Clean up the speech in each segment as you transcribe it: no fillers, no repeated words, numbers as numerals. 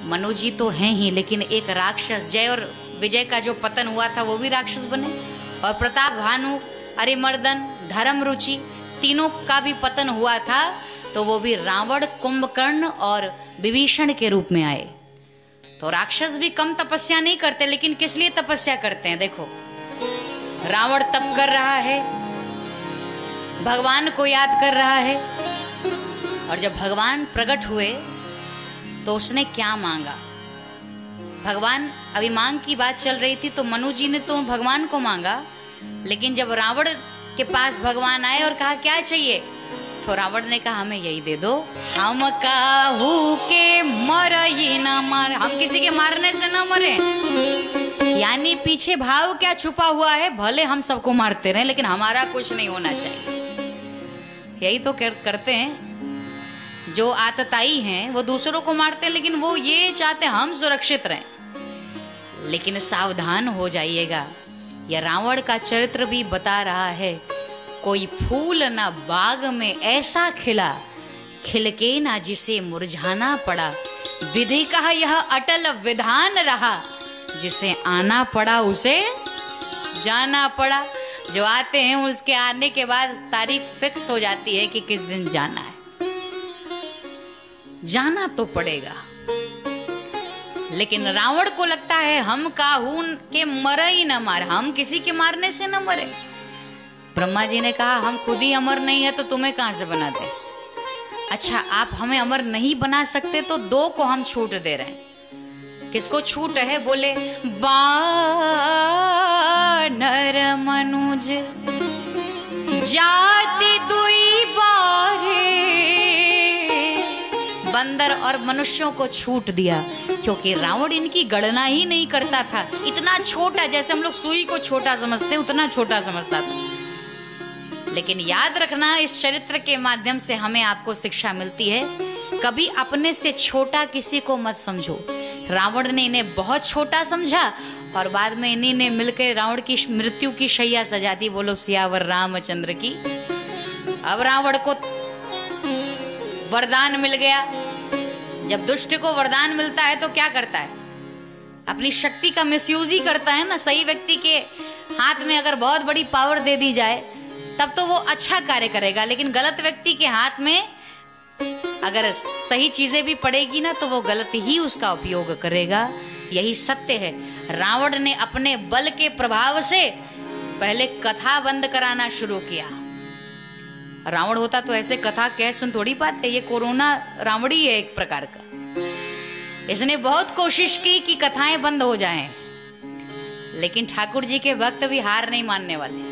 मनु जी तो हैं ही, लेकिन एक राक्षस, जय और विजय का जो पतन हुआ था वो भी राक्षस बने, और प्रताप, भानु, अरिमर्दन, धर्म रुचि, तीनों का भी पतन हुआ था, तो वो भी रावण, कुंभकर्ण और विभीषण के रूप में आए। तो राक्षस भी कम तपस्या नहीं करते, लेकिन किस लिए तपस्या करते हैं? देखो, रावण तप कर रहा है, भगवान को याद कर रहा है, और जब भगवान प्रकट हुए तो उसने क्या मांगा? भगवान, अभी मांग की बात चल रही थी, तो मनु जी ने तो भगवान को मांगा, लेकिन जब रावण के पास भगवान आए और कहा क्या चाहिए, तो रावण ने कहा हमें यही दे दो। हम काहू के मरई ना मार, हम किसी के मारने से ना मरे। यानी पीछे भाव क्या छुपा हुआ है? भले हम सबको मारते रहे, लेकिन हमारा कुछ नहीं होना चाहिए। यही तो करते हैं जो आतताई हैं, वो दूसरों को मारते हैं, लेकिन वो ये चाहते हैं हम सुरक्षित रहें। लेकिन सावधान हो जाइएगा, यह रावण का चरित्र भी बता रहा है, कोई फूल ना बाग में ऐसा खिला, खिलके ना जिसे मुरझाना पड़ा, विधि का यह अटल विधान रहा, जिसे आना पड़ा उसे जाना पड़ा। जो आते हैं उसके आने के बाद तारीख फिक्स हो जाती है कि किस दिन जाना है। जाना तो पड़ेगा, लेकिन रावण को लगता है हम काहू के मर ही न मार, हम किसी के मारने से न मरे। ब्रह्मा जी ने कहा हम खुद ही अमर नहीं है तो तुम्हें कहां से बनाते? अच्छा, आप हमें अमर नहीं बना सकते तो दो को हम छूट दे रहे हैं। किसको छूट है? बोले वानर मनुज जाति दुई बारे, बंदर और मनुष्यों को छूट दिया, क्योंकि रावण इनकी गणना ही नहीं करता था। इतना छोटा, जैसे हम लोग सुई को छोटा समझते हैं, उतना छोटा समझता था। लेकिन याद रखना, इस चरित्र के माध्यम से हमें आपको शिक्षा मिलती है, कभी अपने से छोटा किसी को मत समझो। रावण ने इन्हें बहुत छोटा समझा और बाद में इन्हीं ने मिलकर रावण की मृत्यु की शैया सजा दी। बोलो सियावर रामचंद्र की। अब रावण को वरदान मिल गया। जब दुष्ट को वरदान मिलता है तो क्या करता है? अपनी शक्ति का मिसयूज ही करता है ना। सही व्यक्ति के हाथ में अगर बहुत बड़ी पावर दे दी जाए तब तो वो अच्छा कार्य करेगा, लेकिन गलत व्यक्ति के हाथ में अगर सही चीजें भी पड़ेगी ना तो वो गलत ही उसका उपयोग करेगा। यही सत्य है। रावण ने अपने बल के प्रभाव से पहले कथा बंद कराना शुरू किया। रावण होता तो ऐसे कथा कह सुन थोड़ी पाते। ये कोरोना रावणी है एक प्रकार का। इसने बहुत कोशिश की कि कथाएं बंद हो जाएं, लेकिन ठाकुर जी के भक्त भी हार नहीं मानने वाले।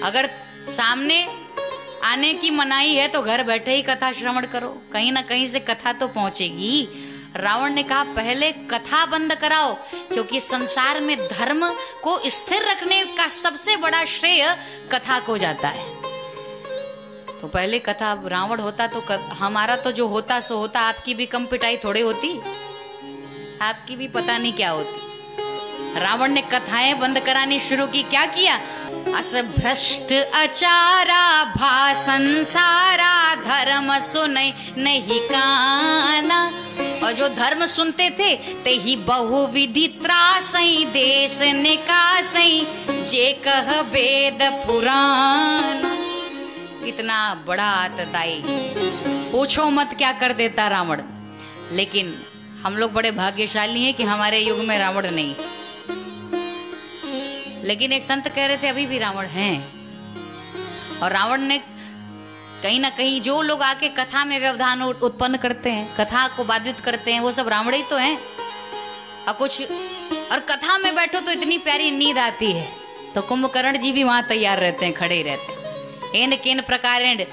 अगर सामने आने की मनाही है तो घर बैठे ही कथा श्रवण करो, कहीं ना कहीं से कथा तो पहुंचेगी। रावण ने कहा पहले कथा बंद कराओ, क्योंकि संसार में धर्म को स्थिर रखने का सबसे बड़ा श्रेय कथा को जाता है। तो पहले कथा। रावण होता तो हमारा तो जो होता सो होता, आपकी भी कम पिटाई थोड़ी होती, आपकी भी पता नहीं क्या होती। रावण ने कथाएं बंद करानी शुरू की। क्या किया? अस भ्रष्ट अचारा भा संसारा, धर्म सुनई नहीं काना। और जो धर्म सुनते थे ते ही बहुविधि त्रासई, देश निकासई जे कह वेद पुराण। इतना बड़ा आतताई, पूछो मत क्या कर देता रावण। लेकिन हम लोग बड़े भाग्यशाली हैं कि हमारे युग में रावण नहीं। लेकिन एक संत कह रहे थे अभी भी रावण हैं। और रावण ने कहीं ना कहीं जो लोग आके कथा में व्यवधान उत्पन्न करते हैं, कथा को बाधित करते हैं, वो सब रावण ही तो हैं। और कथा में बैठो तो इतनी प्यारी नींद आती है, तो कुंभकर्ण जी भी वहां तैयार रहते हैं, खड़े ही रहते हैं। एन केन प्रकारेण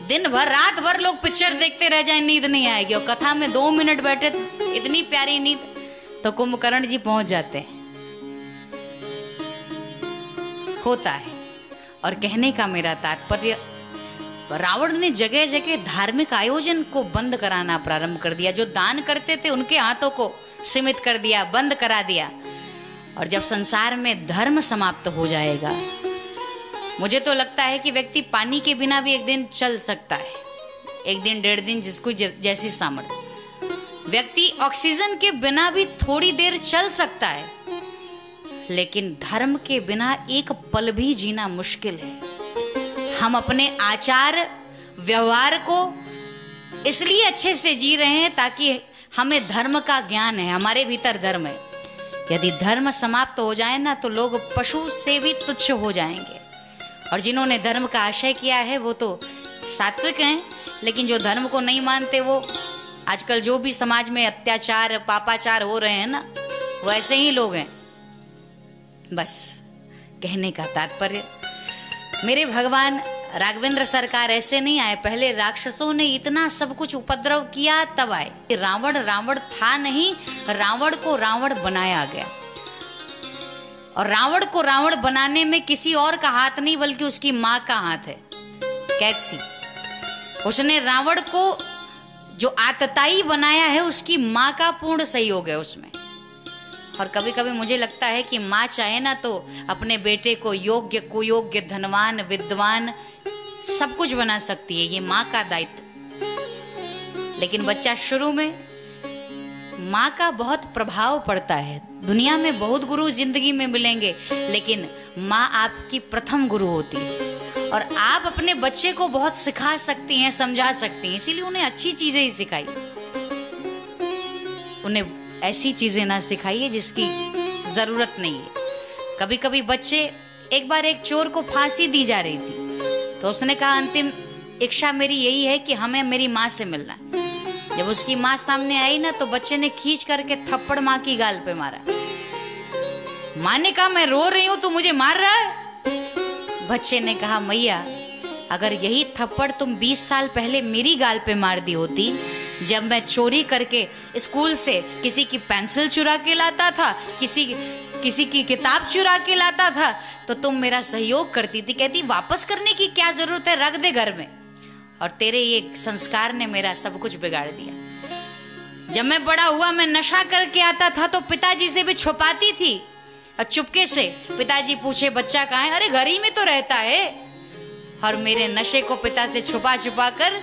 दिन भर रात भर लोग पिक्चर देखते रह जाए, नींद नहीं आएगी, और कथा में 2 मिनट बैठे इतनी प्यारी नींद, तो कुंभकर्ण जी पहुंच जाते हैं। होता है। और कहने का मेरा तात्पर्य, रावण ने जगह जगह धार्मिक आयोजन को बंद कराना प्रारंभ कर दिया। जो दान करते थे उनके हाथों को सीमित कर दिया, बंद करा दिया। और जब संसार में धर्म समाप्त हो जाएगा, मुझे तो लगता है कि व्यक्ति पानी के बिना भी एक दिन चल सकता है, 1 दिन 1.5 दिन, जिसको जैसी सामर्थ्य। व्यक्ति ऑक्सीजन के बिना भी थोड़ी देर चल सकता है, लेकिन धर्म के बिना एक पल भी जीना मुश्किल है। हम अपने आचार व्यवहार को इसलिए अच्छे से जी रहे हैं ताकि हमें धर्म का ज्ञान है, हमारे भीतर धर्म है। यदि धर्म समाप्त हो जाए ना तो लोग पशु से भी तुच्छ हो जाएंगे। और जिन्होंने धर्म का आशय किया है वो तो सात्विक हैं, लेकिन जो धर्म को नहीं मानते वो आजकल जो भी समाज में अत्याचार पापाचार हो रहे हैं ना, वो ऐसे ही लोग हैं। बस कहने का तात्पर्य, मेरे भगवान राघवेंद्र सरकार ऐसे नहीं आए। पहले राक्षसों ने इतना सब कुछ उपद्रव किया तब आए। रावण था नहीं, रावण को रावण बनाया गया। और रावण को रावण बनाने में किसी और का हाथ नहीं बल्कि उसकी माँ का हाथ है। कैसी उसने रावण को जो आतताई बनाया है, उसकी माँ का पूर्ण सहयोग है उसमें। और कभी कभी मुझे लगता है कि माँ चाहे ना तो अपने बेटे को योग्य कुयोग्य धनवान विद्वान सब कुछ बना सकती है, ये माँ का दायित्व। लेकिन बच्चा शुरू में माँ का बहुत प्रभाव पड़ता है। दुनिया में बहुत गुरु जिंदगी में मिलेंगे, लेकिन माँ आपकी प्रथम गुरु होती है। और आप अपने बच्चे को बहुत सिखा सकती हैं, समझा सकती हैं, इसीलिए उन्हें अच्छी चीजें ही सिखाई। उन्हें ऐसी चीजें ना सिखाइए जिसकी जरूरत नहीं है। कभी कभी बच्चे, एक बार एक चोर को फांसी दी जा रही थी तो उसने कहा अंतिम इच्छा मेरी यही है कि हमें मेरी माँ से मिलना है। जब उसकी माँ सामने आई ना तो बच्चे ने खींच करके थप्पड़ माँ की गाल पे मारा। माँ ने कहा मैं रो रही हूं तू मुझे मार रहा है। बच्चे ने कहा मैया अगर यही थप्पड़ तुम 20 साल पहले मेरी गाल पे मार दी होती, जब मैं चोरी करके स्कूल से किसी की पेंसिल चुरा के लाता था, किसी की किताब चुरा के लाता था, तो तुम मेरा सहयोग करती थी, कहती वापस करने की क्या जरूरत है, रख दे घर में। और तेरे ये संस्कार ने मेरा सब कुछ बिगाड़ दिया। जब मैं बड़ा हुआ मैं नशा करके आता था तो पिताजी से भी छुपाती थी, और चुपके से पिताजी पूछे बच्चा कहाँ है, अरे घर ही में तो रहता है। और मेरे नशे को पिता से छुपा छुपा कर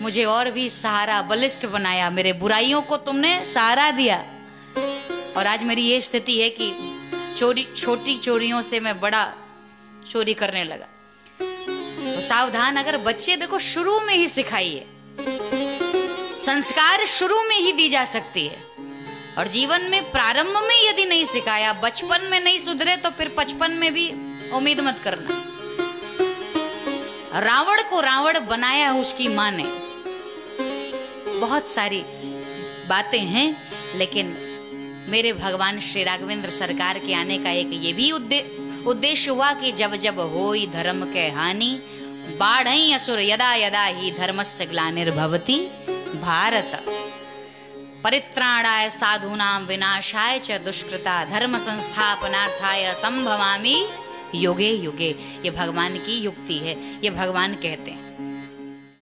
मुझे और भी सहारा बलिष्ठ बनाया। मेरे बुराइयों को तुमने सहारा दिया। और आज मेरी ये स्थिति है कि छोटी चोरियों से मैं बड़ा चोरी करने लगा। तो सावधान, अगर बच्चे देखो शुरू में ही सिखाइए, संस्कार शुरू में ही दी जा सकती है। और जीवन में प्रारंभ में यदि नहीं सिखाया, बचपन में नहीं सुधरे तो फिर 55 में भी उम्मीद मत करना। रावण को रावण बनाया उसकी माँ ने। बहुत सारी बातें हैं, लेकिन मेरे भगवान श्री राघवेंद्र सरकार के आने का एक ये भी उद्देश्य हुआ कि जब जब होई धर्म के हानि, बाढ़ई असुर यदा यदा ही धर्मस्य ग्लानिर्भवति भारत, परित्राणाय साधूनां विनाशाय च दुष्कृता धर्म संस्थापनार्थाय संभवामि युगे युगे। ये भगवान की युक्ति है, ये भगवान कहते हैं।